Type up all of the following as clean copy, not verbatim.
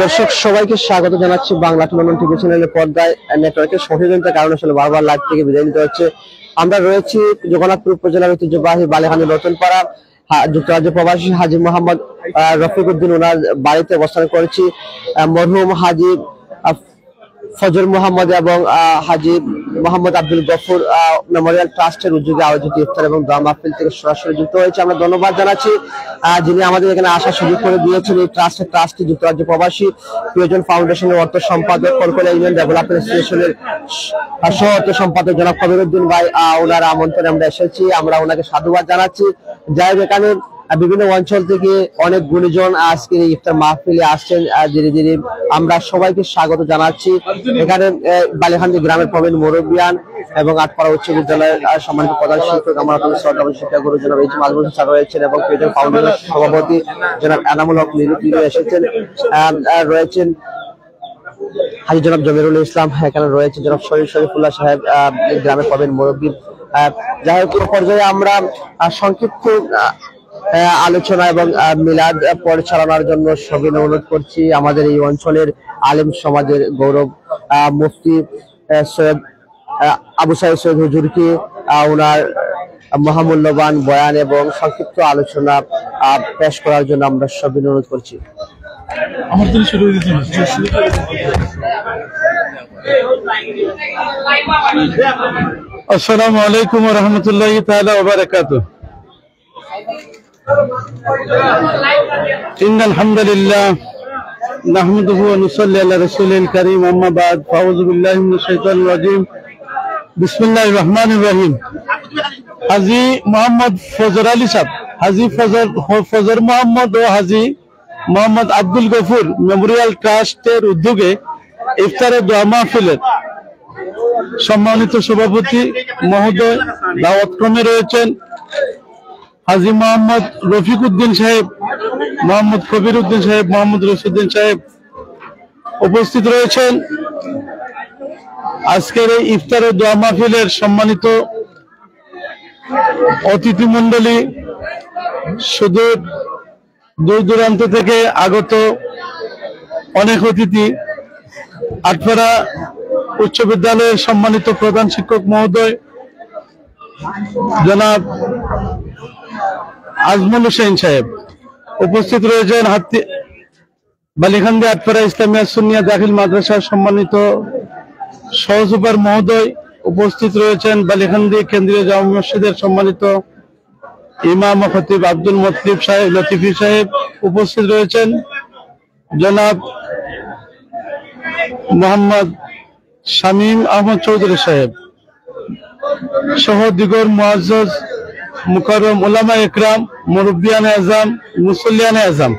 দর্শক সবাইকে স্বাগত জানাচ্ছি বাংলা টুর্নামেন্ট টিভি চ্যানেলের পর্দায় নেটওয়ার্কের সঠিকতার কারণে আসলে বারবার লাইভ থেকে বিদায় নিতে হচ্ছে। আমরা রয়েছি জগন্নাথপুর উপজেলার ঐতিহ্যবাহী বালিখালী নতুনপাড়া যুক্তরাজ্য প্রবাসী হাজী মোহাম্মদ রফিকুদ্দিন ওনার বাড়িতে অবস্থান করেছি। মরহুম হাজী ফজর মোহাম্মদ এবং হাজী মোহাম্মদ আব্দুল গফুর মেমোরিয়াল ট্রাস্টের উদ্যোগে আয়োজিত ইফতার এবং দোয়া মাহফিল থেকে সরাসরি যুক্ত হয়েছে। আমরা ধন্যবাদ জানাচ্ছি যিনি আমাদের এখানে আসার সুযোগ করে দিয়েছেন। এই ট্রাস্টের ট্রাস্টি যুক্তরাজ্য প্রবাসী প্রিয়জন ফাউন্ডেশনের অর্থ সম্পাদক, কলকাতা ইউনিয়ন ডেভেলপমেন্ট অ্যাসোসিয়েশনের সহ অর্থ সম্পাদক জনাব কবিরউদ্দিন ভাই, ওনার আমন্ত্রণে আমরা এসেছি। আমরা ওনাকে সাধুবাদ জানাচ্ছি। যাই হোক, এখানে বিভিন্ন অঞ্চল থেকে অনেক গুণীজন আজকে ইফতার মাহফিলে আসছেন। ধীরে ধীরে আমরা সবাইকে স্বাগত জানাচ্ছি। এখানে বালিখালী গ্রামের প্রবীণ মুরব্বিয়ান এবং আটপাড়া উচ্চ বিদ্যালয়ের সম্মানিত প্রধান শিক্ষক, আমার শ্রদ্ধাবান শিক্ষাগুরু জনাব এইচ মাজমুল স্যার রয়েছেন এবং প্রিয়জন ফাউন্ডেশনের সভাপতি জনাব এনামুল হক তিনি এসেছেন। রয়েছেন হাজী জনাব জমিরুল ইসলাম, এখানে রয়েছে জনাব শরীফুল্লাহ সাহেব, গ্রামের প্রবীণ মুরব্বী। যাই হোক, পর্যায়ে আমরা সংক্ষিপ্ত আলোচনা এবং মিলাদ পরিচালনার জন্য সবিনয় অনুরোধ করছি আমাদের এই অঞ্চলের আলেম সমাজের গৌরব মুফতি সৈয়দ আবু সাঈদ সৈয়দ হুজুরকে ওনার মহামূল্যবান বয়ান এবং সংক্ষিপ্ত আলোচনা পেশ করার জন্য আমরা সবিনয় অনুরোধ করছি। আসসালামু আলাইকুম ওয়া রাহমাতুল্লাহি তাআলা ওয়া বারাকাতুহু। ইন্নাল হামদুলিল্লাহ নাহমাদুহু ওয়া নুসাল্লি আলা রাসূলিল কারীম, আম্মা বা'দ, ফাউযু বিল্লাহি মিনাশ শাইতানির রাজীম, বিসমিল্লাহির রহমানির রহিম। হাজী মোহাম্মদ ফজর আলী সাহেব, হাজী ফজর মোহাম্মদ ও হাজী মোহাম্মদ আব্দুল গফুর মেমোরিয়াল ট্রাস্টের উদ্যোগে ইফতারে দোয়া মাহফিলের সম্মানিত সভাপতি মহোদয়, দাওয়াতক্রমে রয়েছেন হাজী মোহাম্মদ রফিকুদ্দিন সাহেব, মোহাম্মদ কবিরউদ্দিন সাহেব, মোহাম্মদ রশিদুদ্দিন সাহেব উপস্থিত রয়েছেন। আজকের এই ইফতার ও দোয়া মাহফিলের সম্মানিত অতিথি মন্ডলী, সুদূর দূর দূরান্ত থেকে আগত অনেক অতিথি, আটপাড়া উচ্চ বিদ্যালয়ের সম্মানিত প্রধান শিক্ষক মহোদয় জনাব আজমল হোসেন সাহেব উপস্থিত রয়েছেন। বালিখালী আটপাড়া ইসলামিয়া সুন্নিয়া দাখিল মাদ্রাসার সম্মানিত সহসুপার মহোদয় উপস্থিত রয়েছেন। বালিখালী কেন্দ্রীয় জামে মসজিদের সম্মানিত ইমাম ও খতিব আব্দুল মতলিব সাহেব লতিফি সাহেব উপস্থিত রয়েছেন। জনাব মোহাম্মদ শামীম আহমদ চৌধুরী সাহেব সহ দিগর মুআজ্জাজ মুকাররম উলামা ইকরাম, মুরব্বিয়ানে আজম, মুসল্লিয়ানে আজম।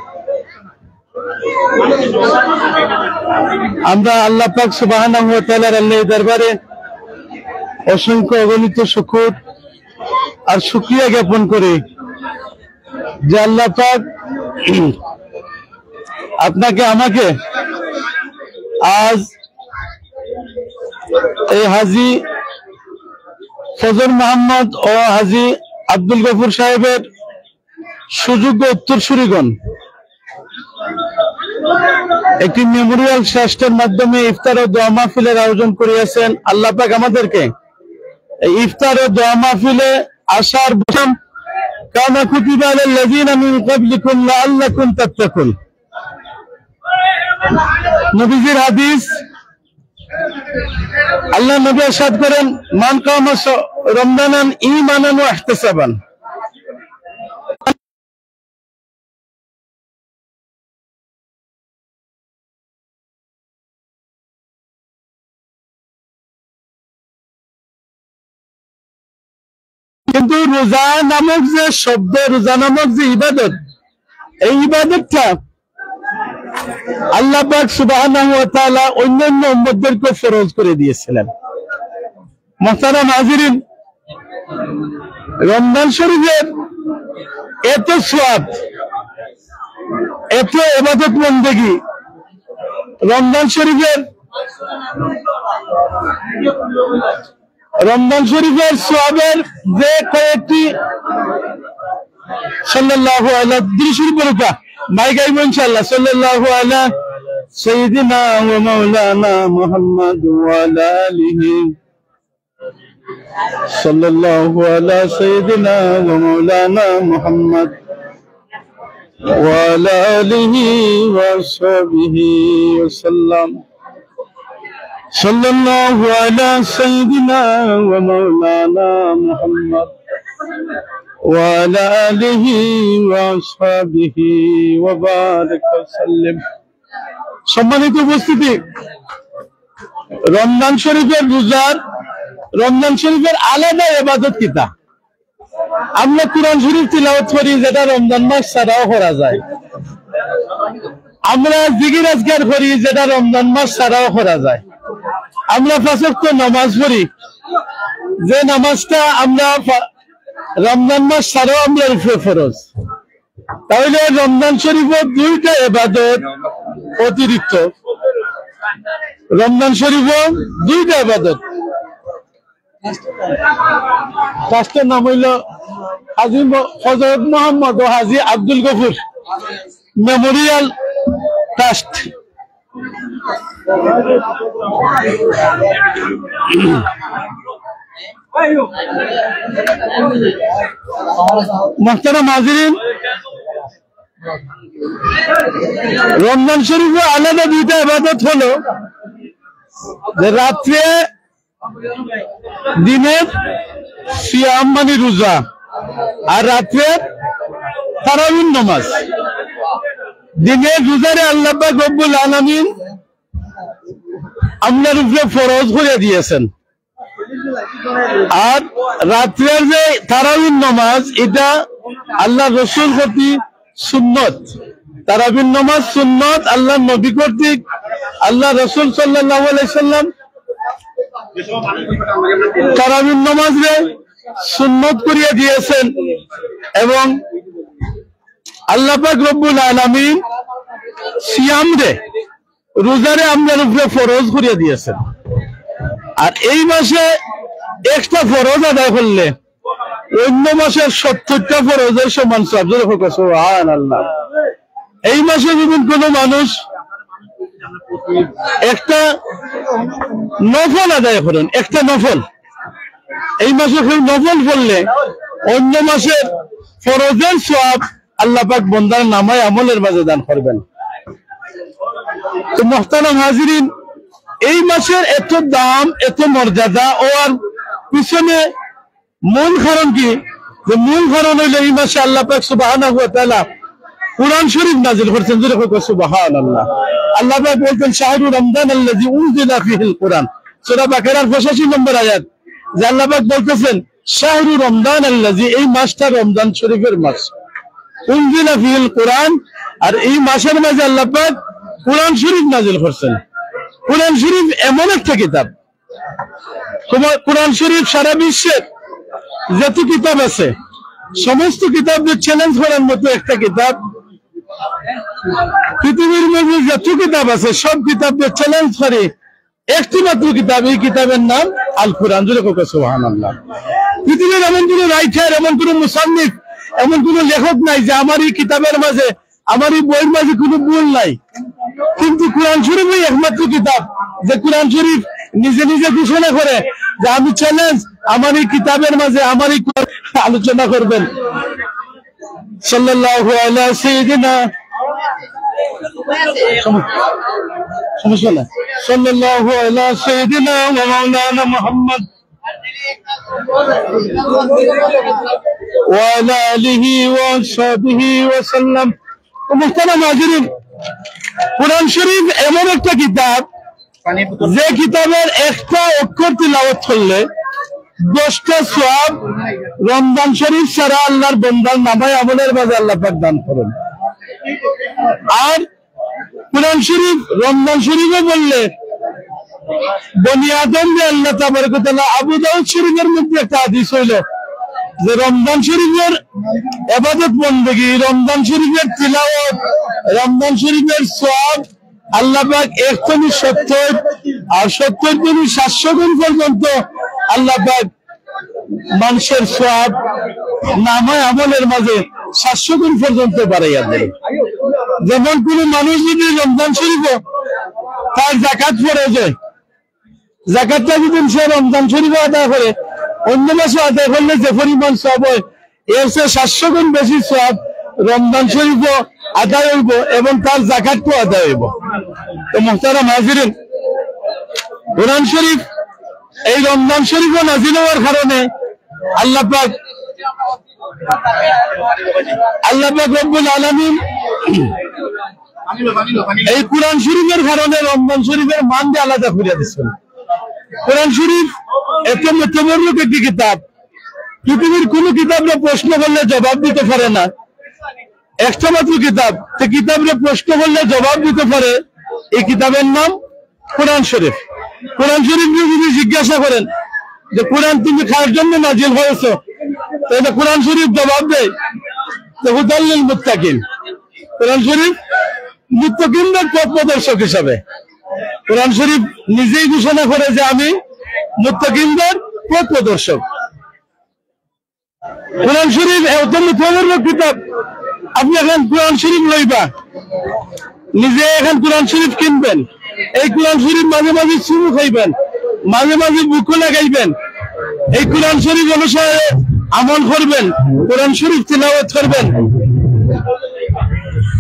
আমরা আল্লাহ পাক সুবহানাহু ওয়া তাআলার আল্লাহর দরবারে অসংখ্য অগণিত শুকর আর শুকরিয়া জ্ঞাপন করি যে আল্লাহ পাক আপনাকে আমাকে আজ এই হাজী ফজর মোহাম্মদ ও হাজী আব্দুল গফুর সাহেবের সুযোগ্য উত্তরসূরিগণ একটি মেমোরিয়াল ট্রাস্টের মাধ্যমে ইফতার ও দোয়া মাহফিলের আয়োজন করিয়াছেন। আল্লাহ পাক আমাদেরকে এই ইফতার ও দোয়া মাহফিলে আসার বসম কামা কুতিবা আলাল্লাযীনা মিন ক্বাবলিকুম লাআল্লাকুম তাত্তাকুন। নবীজির হাদিস, আল্লাহ নবী ইরশাদ করেন, মান কামা রমজানান ঈমানান ওয়া ইহতিসাবান। কিন্তু রোজা নামক যে শব্দ, রোজা নামক যে ইবাদত, এই ইবাদতটা আল্লাহ পাক সুবহানাহু ওয়া তাআলা অন্যান্য উম্মতদেরকে ফরজ করে দিয়েছিলেন। মুহতারাম হাজিরিন, রমজান শরীফের এত সওয়াব, এত ইবাদত বন্দেগী, রমজান শরীফের সওয়াবের যে কয়েকটি সাল্লাল্লাহু আলা দিশির বরকা মাই গাইব ইনশাআল্লাহ সাল্লাল্লাহু আলা সাইয়্যিদিনা ওয়া মাওলানা মুহাম্মদ ওয়া আলা আলিহি সাল্লাল্লাহু আলা সাইয়্যিদিনা ওয়া মাওলানা মুহাম্মদ ওয়া আলা আলিহি ওয়া সাহবিহি ওয়া সাল্লাম সাল্লাল্লাহু আলা সাইয়্যিদিনা ওয়া মাওলানা মুহাম্মদ وعلى آله وأصحابه وبارك وسلم সম্মানিত উপস্থিতি রমজান শরীফের রোজার রমজান শরীফের আলাদা ইবাদত কিতা আমরা কুরআন শরীফ তিলাওয়াত করি যেটা রমজান মাস ছাড়াও করা যায় আমরা জিকির আজকার করি যেটা রমজান মাস ছাড়াও করা যায় আমরা পাঁচ ওয়াক্ত নামাজ পড়ি যে নামাজটা আমরা রমজান মাস ছাড়াও আমরা ফরজ তাহলে রমজান শরীফের দুইটা ইবাদত অতিরিক্ত রমজান শরীফের দুইটা ইবাদত ট্রাস্টের নাম হইল হাজী হযরত মোহাম্মদ ও হাজী আব্দুল গফুর মেমোরিয়াল ট্রাস্ট মুহতারাম হাজিরিন রমজান শরীফে আলাদা দুইটা ইবাদত হলো যে রাত্রে দিনের সিয়াম মানে রোজা আর রাত্রে তারাবির নামাজ দিনের রোজারে আল্লাহ পাক রব্বুল আলামিন আপনার উপরে ফরজ করে দিয়েছেন আর রাত্রের যে তারাবির নামাজ এটা আল্লাহ রসুল কর্তৃক সুন্নত তারাবির নামাজ সুন্নত আল্লাহ নবী কর্তৃক আল্লাহ রসুল সাল্লাল্লাহু আলাইহি সাল্লাম তারাবির নামাজ রে সুন্নত করিয়া দিয়েছেন এবং আল্লাহ পাক রব্বুল আলামিন সিয়াম রে রোজারে আপনার উপরে ফরজ করিয়া দিয়েছেন আর এই মাসে একটা ফরজ আদায় করলে অন্য মাসের 70টা ফরজের সমান সওয়াব সুবহানাল্লাহ এই মাসে যদি কোনো মানুষ একটা নফল আদায় করেন একটা নফল এই মাসে কেউ নফল পড়লে অন্য মাসের ফরজের সওয়াব আল্লাহ পাক বান্দার নামায় আমলের মাঝে দান করবেন তো মুহতারাম হাজিরিন এই মাসের এত দাম এত মর্যাদা ও আর পিছনে মূল কারণ কি যে মূল কারণ হইল এই মাসে আল্লাহ পাক সুবহানাহু ওয়া তাআলা কুরআন শরীফ নাযিল করেছেন জোরে কই সুবহানাল্লাহ আল্লাহ পাক বলতেন শাহরু রমজান আল্লাযী উনজিলা ফীহিল কুরআন সূরা বাকারার 85 নম্বর আয়াত যে আল্লাহ পাক বলতেছেন শাহরু রমজান আল্লাযী এই মাসটা রমজান শরীফের মাস উনজিলা ফীহিল কুরআন আর এই মাসের মাঝে আল্লাহ পাক কুরআন শরীফ নাযিল করেছেন কুরআন শরীফ এমন একটা কিতাব তোমার কুরআন শরীফ সারা বিশ্বের যত কিতাব আছে সমস্ত কিতাবদের চ্যালেঞ্জ করার মতো একটা কিতাব পৃথিবীর মধ্যে যত কিতাব আছে সব কিতাবদের চ্যালেঞ্জ করে একটি মাত্র কিতাব এই কিতাবের নাম আল কুরআন জোরে কোকা সুবহানাল্লাহ পৃথিবীর এমন কোন রাইটার এমন কোন মুসান্নিফ এমন কোন লেখক নাই যে আমার এই কিতাবের মাঝে আমার এই বইয়ের মাঝে কোনো ভুল নাই কিন্তু কুরআন শরীফই একমাত্র কিতাব যে কুরআন শরীফ নিজে নিজে ঘোষণা করে যে আমি চ্যালেঞ্জ আমার এই কিতাবের মাঝে আমার এই আলোচনা করবেন সাল্লাল্লাহু আলা সাইয়্যিদিনা সমস্যা না সাল্লাল্লাহু আলা সাইয়্যিদিনা ওয়া মাওলানা মুহাম্মদ ওয়া আলা আলিহি ওয়া সাহবিহি ওয়া সাল্লাম মুহতারাম হাজিরিন কুরআন শরীফ এমন একটা কিতাব যে কিতাবের একটা অক্ষর তিলাওয়াত করলে 10টা সওয়াব রমজান শরীফ ছাড়া আল্লাহর বান্দার নামায় আমলের মাঝে আল্লাহ পাক দান করেন আর কুরআন শরীফ রমজান শরীফে বললে বনি আদম যে আল্লাহ তাবারক ওয়া তাআলা আবু দাউদ শরীফের মধ্যে একটা হাদিস হইল যে রমজান শরীফের ইবাদত বندگی রমজান শরীফের তিলাওয়াত রমজান শরীফের সওয়াব আল্লাহ পাক 170 আর 70 গুণ 700 গুণ পর্যন্ত আল্লাহ পাক মানুষের সওয়াব নামায় আমলের মাঝে 700 গুণ পর্যন্ত বাড়াইয়া দেয়। যেমন কোন মানুষ যদি রমজান শরীফ তার জাকাত পড়ে যায়, জাকাতটা যদি সে রমজান শরীফ আদায় করে অন্য মাসে আদায় করলে যে পরিমাণ সব হয় এর চেয়ে 700 গুণ বেশি সব রমজান শরীফ আদায় হইব এবং তার জাকাতও আদায় হইব। তো মুহতারাম হাজিরিন, কোরআন শরীফ এই রমজান শরীফ নাযিল হওয়ার কারণে আল্লাহ পাক রব্বুল আলামিন এই কোরআন শরীফের কারণে রমজান শরীফের মান দিয়ে আলাদা করে দিচ্ছেন। কোরআন শরীফ এত মতবর্ণক একটি কিতাব, পৃথিবীর কোন কিতাবরে প্রশ্ন করলে জবাব দিতে পারে না। একটা মাত্র কিতাব, সে কিতাবরে প্রশ্ন করলে জবাব দিতে পারে, এই কিতাবের নাম কোরআন শরীফ। কোরআন শরীফ যদি জিজ্ঞাসা করেন যে কোরআন তুমি কার জন্য নাজিল হয়েছ, তাহলে কোরআন শরীফ জবাব দেয় যে হুদাল লিল মুত্তাকিন। কোরআন শরীফ মুত্তাকিনদের পথ প্রদর্শক হিসাবে। কোরআন শরীফ নিজেই ঘোষণা করে যে আমি মুত্তাকিনদের পথ প্রদর্শক। কোরআন শরীফ এত মুতওয়াজ্জিহ কিতাব, আপনি এখন কোরআন শরীফ লইবা, নিজে এখন কোরআন শরীফ কিনবেন, এই কোরআন শরীফ মাঝে মাঝে চুমু খাইবেন, মাঝে মাঝে বুকু লাগাইবেন, এই কোরআন শরীফ অনুসারে আমল করবেন, কোরআন শরীফ তিলাওয়াত করবেন।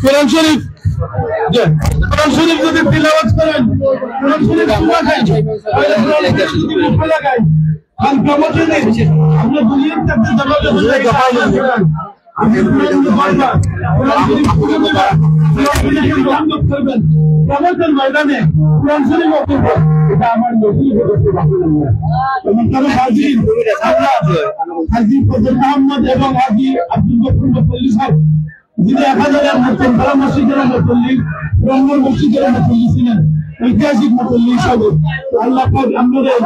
কোরআন শরীফ যদি তিলাওয়াত করেন, কোরআন শরীফ চুমা খাই, বুকু লাগাই, আর কেমন যদি আপনি দুনিয়ার থেকে জবাব আমি ময়দানে কোরআন শরীফ এটা আমার নবী হাজী ফজল আহমদ এবং হাজী আব্দুল গফুর মুতল্লী সাহেব, যিনি 1000 মুসলিম মসজিদের মুতল্লী, ব্রহ্মর মসজিদের মুতল্লী ছিলেন, ঐতিহাসিক মুতল্লী হিসাবে। আল্লাহ পাক আমাদের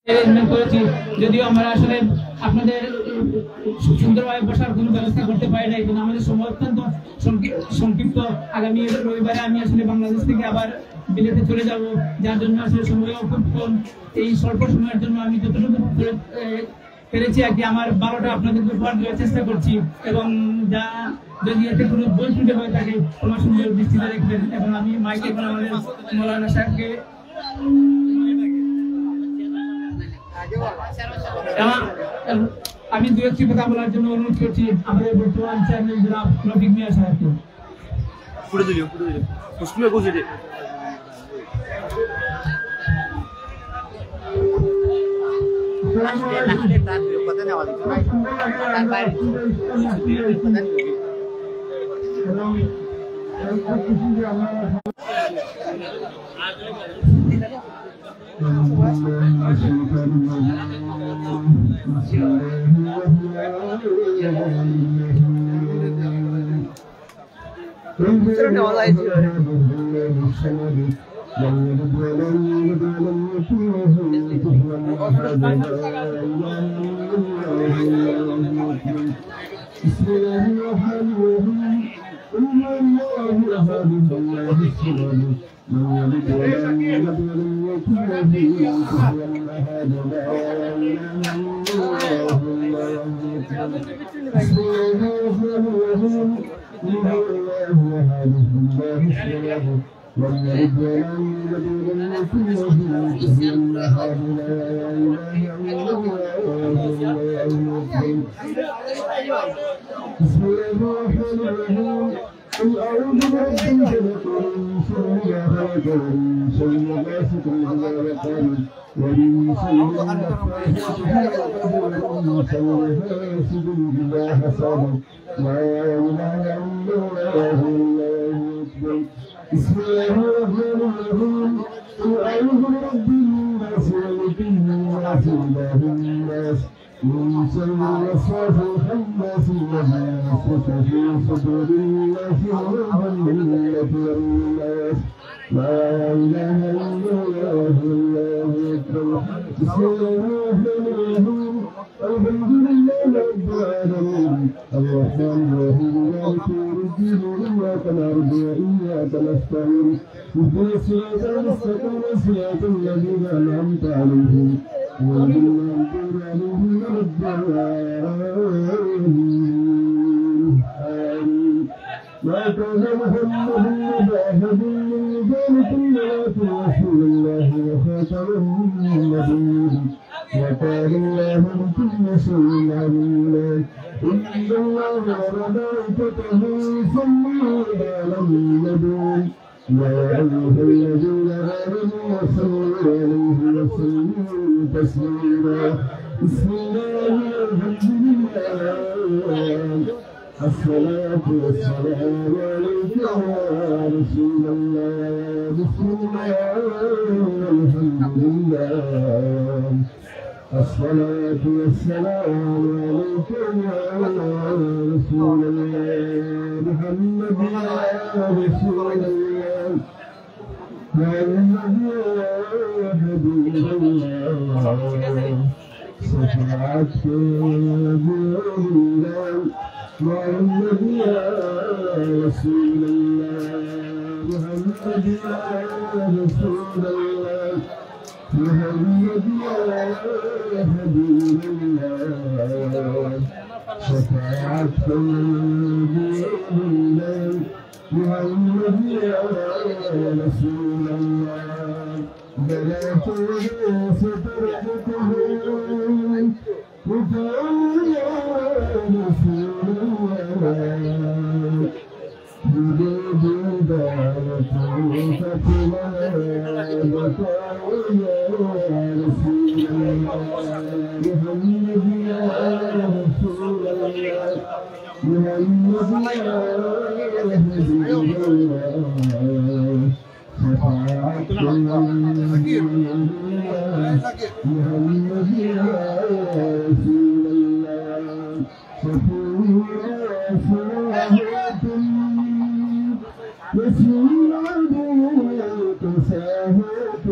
অ্যারেঞ্জমেন্ট করেছি, যদিও আমরা আসলে আপনাদের সুন্দরভাবে বসার কোনো ব্যবস্থা করতে পারি নাই, কিন্তু আমাদের সময় অত্যন্ত সংক্ষিপ্ত। আগামী রবিবারে আমি আসলে বাংলাদেশ থেকে আবার বিলেতে চলে যাব, যার জন্য আসলে সময় খুব কম। এই স্বল্প সময়ের জন্য আমি যতটুকু পেরেছি আর কি আমার ভালোটা আপনাদেরকে উপহার দেওয়ার চেষ্টা করছি, এবং যা যদি এতে কোনো ভুল ত্রুটি হয়ে থাকে তোমার সুন্দর দৃষ্টিতে দেখবেন। এবং আমি মাইকে এখন আমাদের মৌলানা সাহেবকে আমি দু একটি কথা বলার জন্য অনুরোধ করছি আমাদের বর্তমান চেয়ারম্যান জনাব রফিক মিয়া সাহেবকে। الصلاة والسلام عليك يا رسول الله محمد يا رسول الله محمد يا حبيب الله شفاعتك بالله محمد يا رسول الله محمد يا رسول الله محمد يا حبيب الله شفاعتك بالله محمد يا رسول الله بلغت سترته وقال يا رسول الله بجد دارت فتوى بطاوى يا رسول الله محمد يا رسول الله محمد يا حبيب الله شفاعتك محمد يا رسول الله شفاعتك رسول الله تساهلت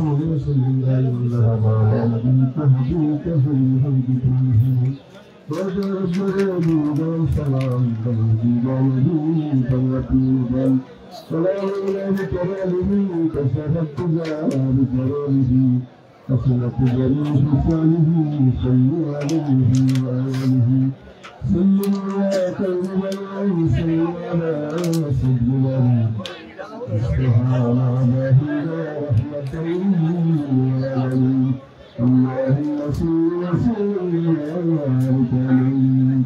رسل الله الله ما نبيك هديك فليهدك فيه وجرب مريضا سلام فليجيبا فليطيبا ولا إله بكماله كشفت بجلاله أصلت جريح صالح صلوا عليه وآله صلوا على كرم الله صلوا على سيدنا سبحان الله ورحمة للعالمين اللهم صل وسلم وبارك عليه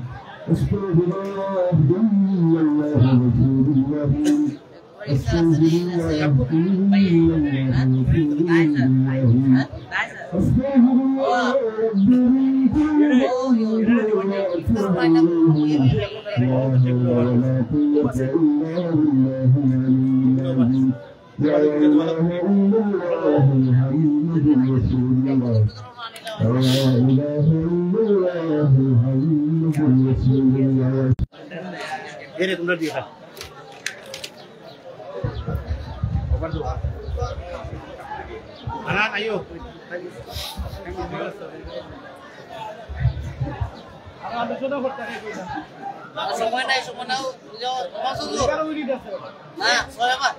استغفر الله الله رسول الله استغفر الله استغفر الله ربي من كل ولا قوة إلا بالله العلي لا إله إلا الله محمد رسول الله لا إله إلا الله محمد رسول الله ayo. সময় নাই সময় নাও না ছয় আমার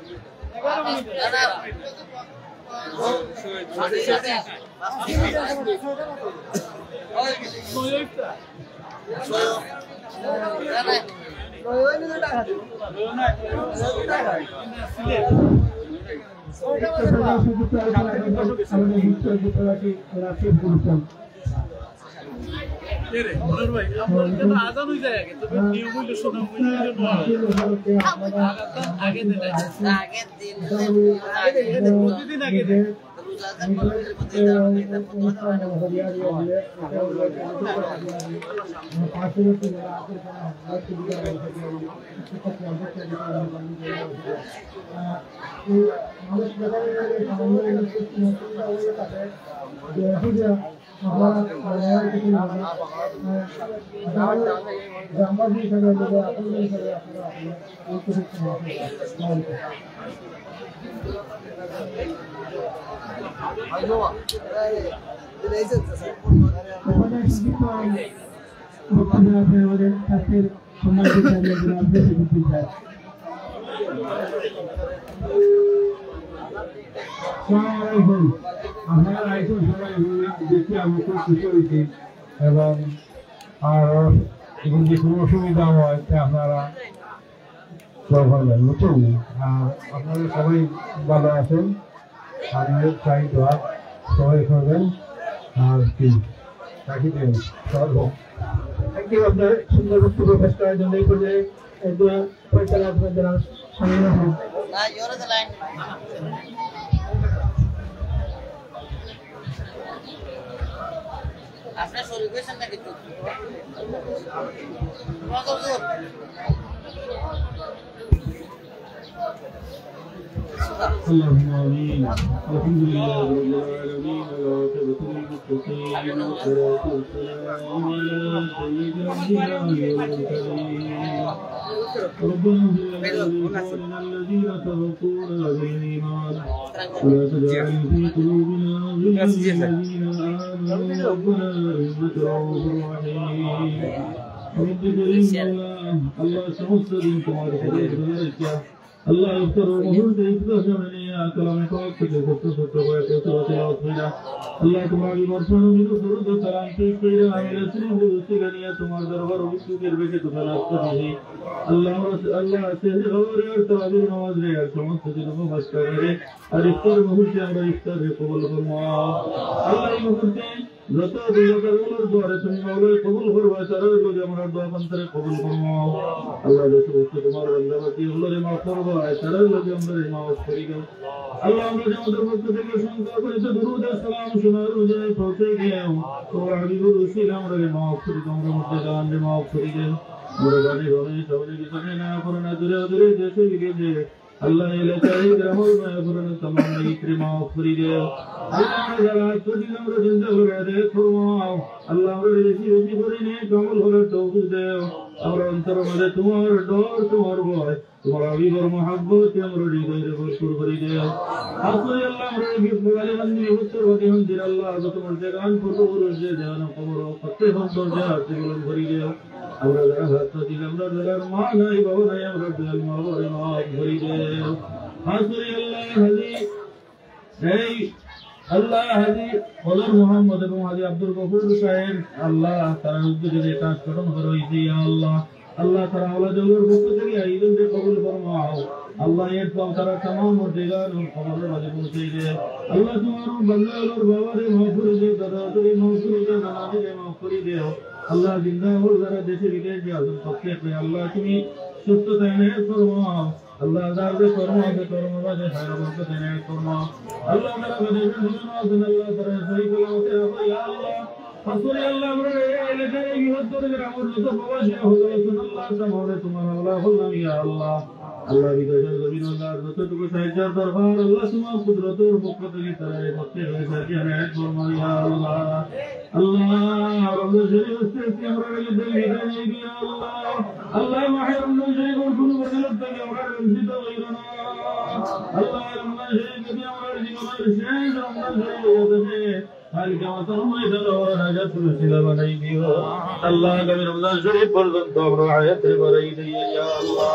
আজান হয়ে যায় আগে তবে নিয়ম হইলে শোনা আগে দিন প্রতিদিন আগে দিন আপনারা আইসো সবাই দেখি আমি খুব খুশি হয়েছি এবং আর এখন যে কোনো অসুবিধা হয় আপনারা নতুন আর আপনারা সবাই ভালো আছেন আমি চাই দোয়া সবাই করবেন আর কি রাখি দেন সর্ব থ্যাংক ইউ আপনার সুন্দর বক্তব্য পেশ করার জন্য এই পর্যায়ে পরিচালক আপনাদের সামনে রাখুন আপনার শরীর পেয়েছেন নাকি اللهم آمين الحمد لله رب العالمين والعاقبة للمتقين والصلاة والسلام على سيد الأنبياء والمرسلين ربنا اغفر لنا الذين سبقونا بالإيمان ولا تجعل في قلوبنا غلا للذين آمنوا ربنا إنك رؤوف رحيم رب كريم الله समस्त दिन तुम्हारे खैर क्या Allah iftar mahul de iftar jamaniya kalam ko kile sotto sotto ko te to asmina Allah tumhari marshanu minu durud salam pe kira amile sri usti ganiya tumhar darbar ustu kirbe ke tumhara asmi Allah se gaur aur tawabir namaz re ar samost dino ko basta kare ar iftar mahul se amra iftar re qabul farma Allah mahul se যত দুনিয়ার দোয়ারে তুমি মাওলানা কবুল করবা সারা লোকে আমরা দোয়া বন্ধরে কবুল করবো আল্লাহ যত তোমার বান্দাবাতি হলো রে মাফ করবা সারা লোকে আমরা মাফ করি দাও আল্লাহ আমরা আমাদের পক্ষ থেকে সংকল্প করেছে দুরূদ আর সালাম শোনার রোজায় পৌঁছে গেও তো হাবিবুর রাসূল আমরা মাফ করি দাও আমরা মধ্যে জান রে মাফ করি দাও মোর বাড়ি ঘরে সবাই কিছু না করোনা দূরে দূরে দেশে বিদেশে Allah ilahi rahul maghfirun tamam ikram fride Allah jara tudil amr jinda hore de kurma Allah amr resi resi korine kamal hore tawfiq de আমরা অন্তর মধ্যে তোমার ডর, তোমার ভয়, তোমার আবিবর মহাব্বত আমরা হৃদয়ে ভরপুর করে দেও। আসলে আল্লাহ আমরা বিপদালে বন্দি উত্তর বাকি মন্দির আল্লাহ যত মর্যাদান পূর্বপুরুষ যে দেওয়ান কবর প্রত্যেক দরজা সেগুলো ভরি দেও। আমরা যারা হাত দিল, আমরা যারা মা নাই বাবা নাই, আমরা দিল মা বাবা মাফ ভরি দেও। আসলে আল্লাহ হাজি এই আল্লাহ হাজি হজর মোহাম্মদ এবং হাজি আব্দুল গফুর সাহেব আল্লাহ তারা উদ্যোগে যে কাজ গঠন করা হয়েছে আল্লাহ আল্লাহ তারা আওলাদের পক্ষ থেকে ঈদের কবুল ফরমাও। আল্লাহ এর পর তারা तमाम মর্যাদার কবরের মাঝে পৌঁছে দেয়। আল্লাহ তোমার বান্দাদের বাবারে মাফ করে দেও, দাদাদের মাফ করে দেও, নানাদের মাফ করে দেও। আল্লাহ জিন্দা ও যারা দেশে বিদেশে আছেন প্রত্যেককে আল্লাহ তুমি সুস্থতা এনে ফরমাও। আল্লাহ যাদের কর্মে কর্মবাদে হায়াবকে এনে ফরমাও। আল্লাহ তারা বিদেশে জীবন আছেন আল্লাহ তারা সহি কলামতে রাখো ইয়া আল্লাহ। আসলে আল্লাহ আমরা এলাকায় এই মুহূর্তে আমার যত প্রবাসী হয়েছেন আল্লাহ তাআলা তোমার আল্লাহ বললাম ইয়া আল্লাহ। আল্লাহ বিদেশের জমিন আল্লাহ যতটুকু সাহায্যের দরকার আল্লাহ তোমার কুদরতের পক্ষ থেকে তারা পক্ষে রয়েছে এনে ফরমাও ইয়া আল্লাহ। আল্লাহ রব্বুল শরীফ আমরা দিল হিদায়াত ইয়া আল্লাহ। আল্লাহ মাহে রব্বুল শরীফ কোন বদলত থেকে আমরা বঞ্চিত হইল না। আল্লাহ রব্বুল শরীফ যদি আমার জীবনের শেষ রমজান শরীফ কালকে মাতার ময়দানে ওরা নাজাত রসিলা বানাই দিও আল্লাহ। আগামী রমজান শরীফ পর্যন্ত আমরা হায়াতে বাড়াই দিও ইয়া আল্লাহ।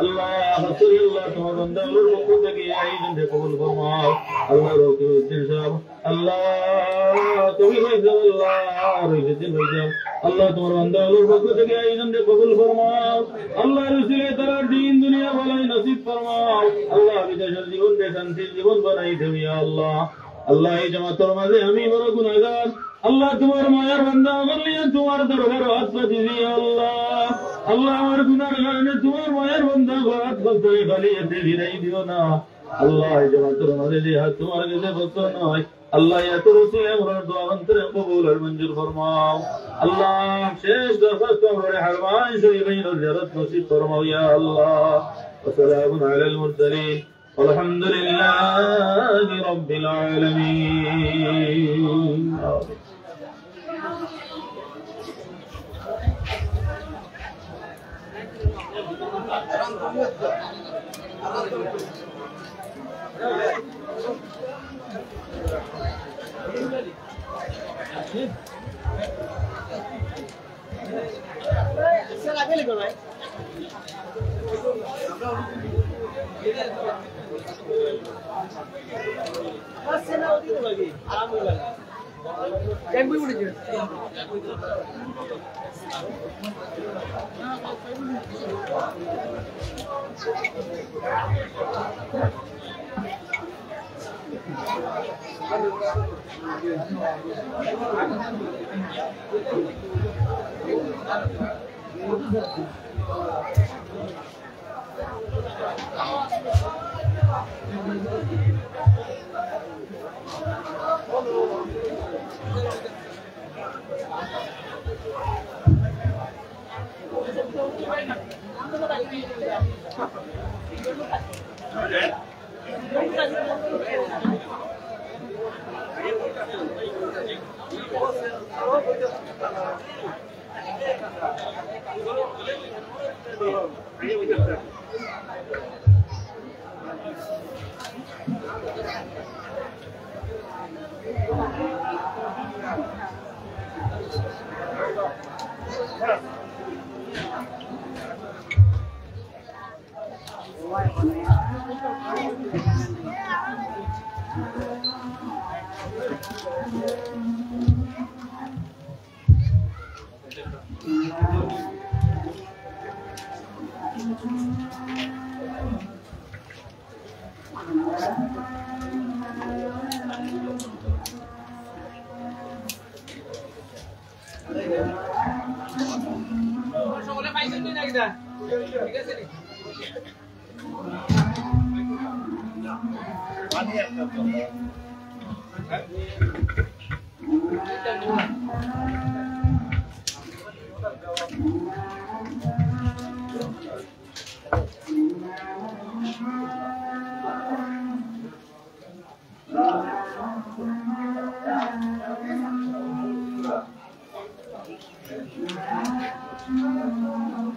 আল্লাহ রাসূলুল্লাহ তোমার বান্দাদের পক্ষ থেকে এই দিনে কবুল ফরমাও। আল্লাহ রকিউদ্দিন সাহেব আল্লাহ তুমি হইছো আল্লাহ রইদিন হইছো আল্লাহ তোমার বান্দাদের পক্ষ থেকে এই দিনে কবুল ফরমাও। আল্লাহ রাসূলের তারা দিন দুনিয়া ভালাই নসিব ফরমাও। আল্লাহ বিদেশের জীবন কে শান্তির জীবন বানাই দিও ইয়া আল্লাহ। আল্লাহ এই জামাতের মাঝে আমি বড় গুনাহগার আল্লাহ তোমার মায়ের বান্দা বলিয়া তোমার দরবারে হাত পাতি দিয়া আল্লাহ। আল্লাহ আমার গুনার কারণে তোমার মায়ের বান্দা হাত পাতে খালি এতে ফিরাই দিও না আল্লাহ। এই জামাতের মাঝে যে হাত তোমার কাছে বসত নয় আল্লাহ এত রসুল আমার দোয়া অন্তরে কবুল আর মঞ্জুর ফরমাও। আল্লাহ শেষ দরখাস্ত আমার হারমান শরীফের জিয়ারত নসিব ফরমাও ইয়া আল্লাহ। ওয়াসসালামু আলাল মুরসালিন والحمد لله رب العالمين. Thank you.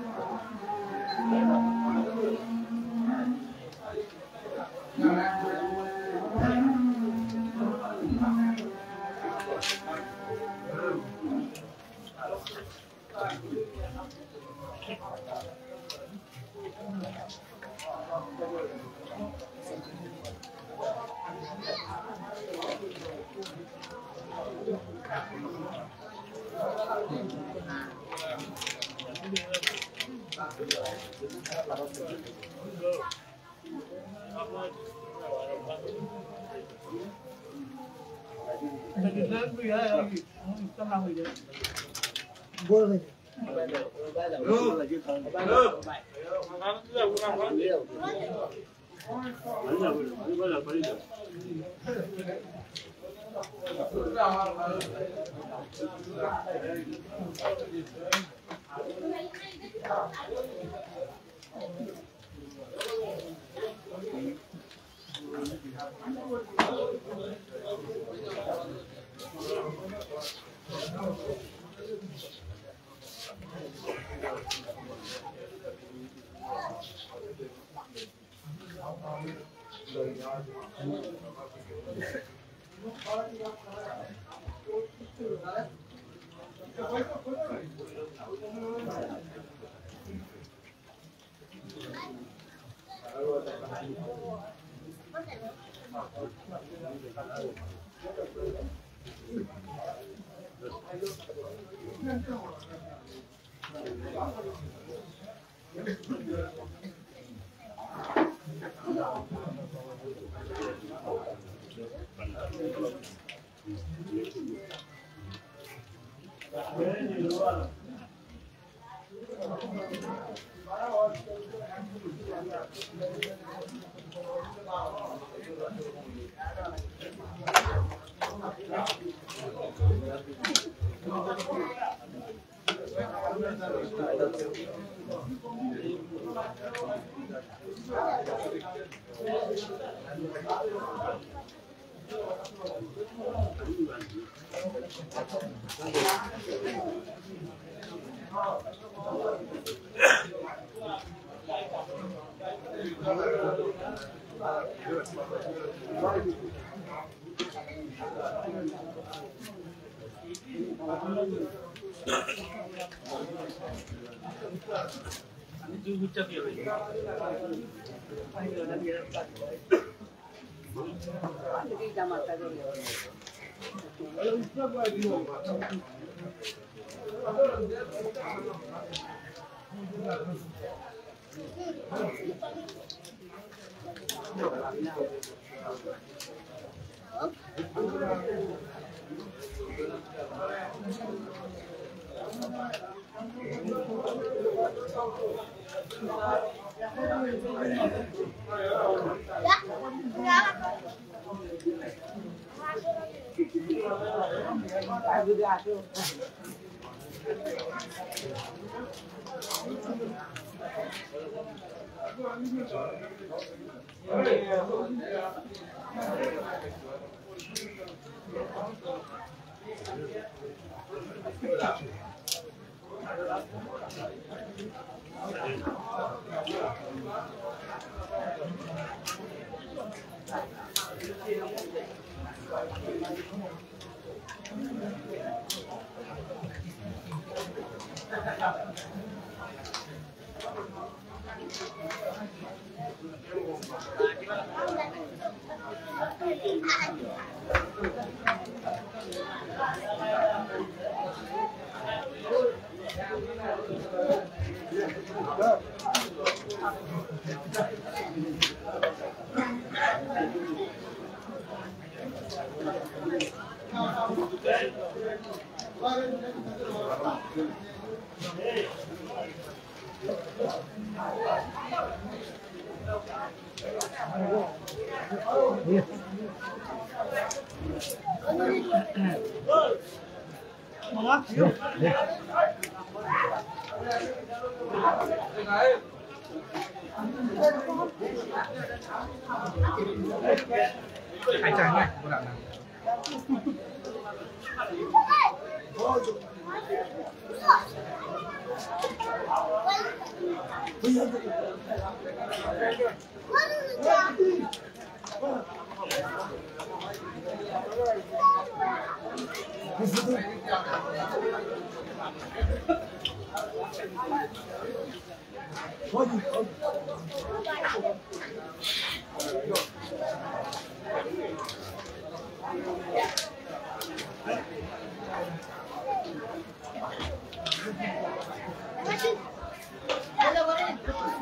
Hello,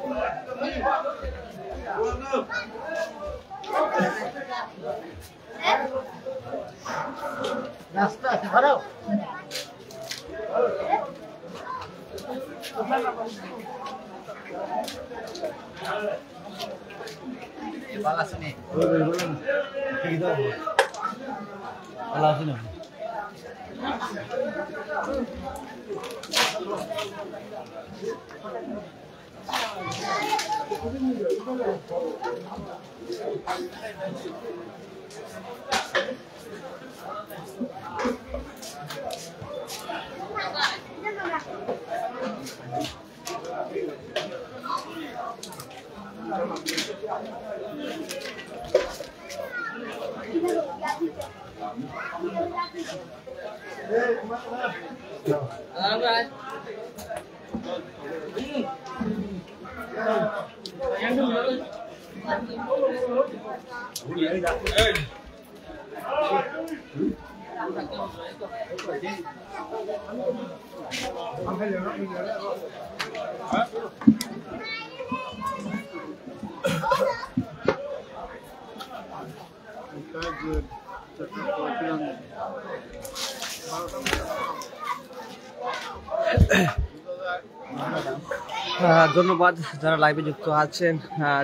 ধন্যবাদ যারা লাইভে যুক্ত আছেন,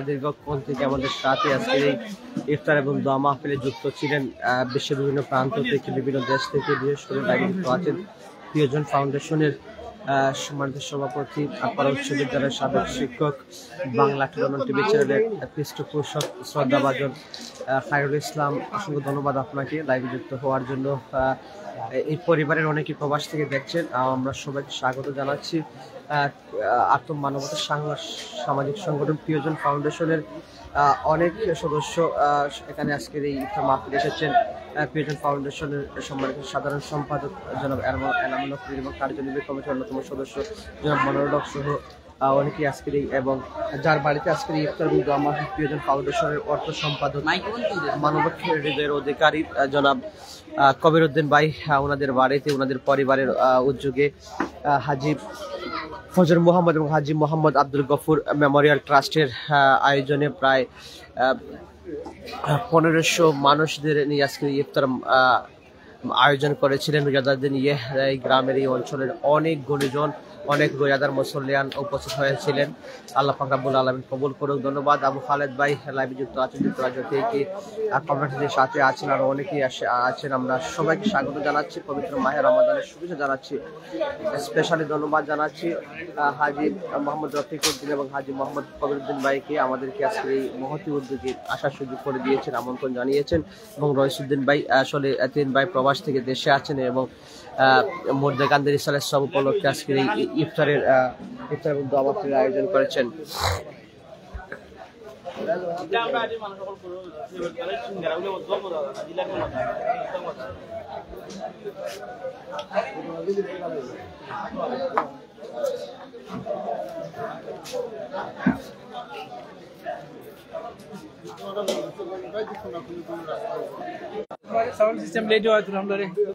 দীর্ঘক্ষণ থেকে আমাদের সাথে আজকের এই ইফতার এবং দোয়া মাহফিলে যুক্ত ছিলেন। বিশ্বের বিভিন্ন প্রান্ত থেকে, বিভিন্ন দেশ থেকে, বিশেষ করে লাইভে যুক্ত আছেন প্রিয়জন ফাউন্ডেশনের সম্মানিত সভাপতি, আপার উচ্চ বিদ্যালয়ের সাবেক শিক্ষক, বাংলা টুর্নামেন্ট টিভি চ্যানেলের পৃষ্ঠপোষক শ্রদ্ধাভাজন খায়রুল ইসলাম, অসংখ্য ধন্যবাদ আপনাকে লাইভে যুক্ত হওয়ার জন্য। এই পরিবারের অনেকেই প্রবাস থেকে দেখছেন, আমরা সবাইকে স্বাগত জানাচ্ছি। আত্ম মানবতা সামাজিক সংগঠন প্রিয়জন ফাউন্ডেশনের অনেক সদস্য এখানে আজকের এই ইফতার মাহফিলে এসেছেন। প্রিয়জন ফাউন্ডেশনের সম্মানিত সাধারণ সম্পাদক জনাব এনামুল হক এবং কার্যনির্বাহী কমিটির অন্যতম সদস্য জনাব মনোহর হক সহ অনেকেই আজকের এই, এবং যার বাড়িতে আজকের এই ইফতার এবং দোয়া মাহফিল প্রিয়জন ফাউন্ডেশনের অর্থ সম্পাদক মানবাধিকার হৃদয়ের অধিকারী জনাব কবির উদ্দিন ভাই, ওনাদের বাড়িতে ওনাদের পরিবারের উদ্যোগে হাজি ফজর মোহাম্মদ এবং হাজি মোহাম্মদ আব্দুল গফুর মেমোরিয়াল ট্রাস্টের আয়োজনে প্রায় 1500 মানুষদের নিয়ে আজকে ইফতার আয়োজন করেছিলেন। রোজাদারদের নিয়ে এই গ্রামের এই অঞ্চলের অনেক গুণীজন, অনেক রোজাদার মুসল্লিয়ান উপস্থিত হয়েছিলেন। আল্লাহ পাক রব্বুল আলামিন কবুল করুক। ধন্যবাদ। আবু খালেদ ভাই লাইভে যুক্ত আছেন যুক্তরাজ্য থেকে, কমিউনিটির সাথে আছেন, আর অনেকেই আছেন। আমরা সবাইকে স্বাগত জানাচ্ছি, পবিত্র মাহে রমাদানের শুভেচ্ছা জানাচ্ছি। স্পেশালি ধন্যবাদ জানাচ্ছি হাজি মোহাম্মদ রফিক উদ্দিন এবং হাজি মোহাম্মদ কবির উদ্দিন ভাইকে, আমাদেরকে আজকে এই মহতি উদ্যোগে আসার সুযোগ করে দিয়েছেন, আমন্ত্রণ জানিয়েছেন। এবং রইসুদ্দিন ভাই, আসলে 3 ভাই প্রবাস থেকে দেশে আছেন এবং মুর্দাকান্দের ইসলামের সব উপলক্ষে আজকে এই ইফতার এবং দোয়া মাহফিলের আয়োজন করেছেন। साउंड सिस्टम ले जो आज हम लोग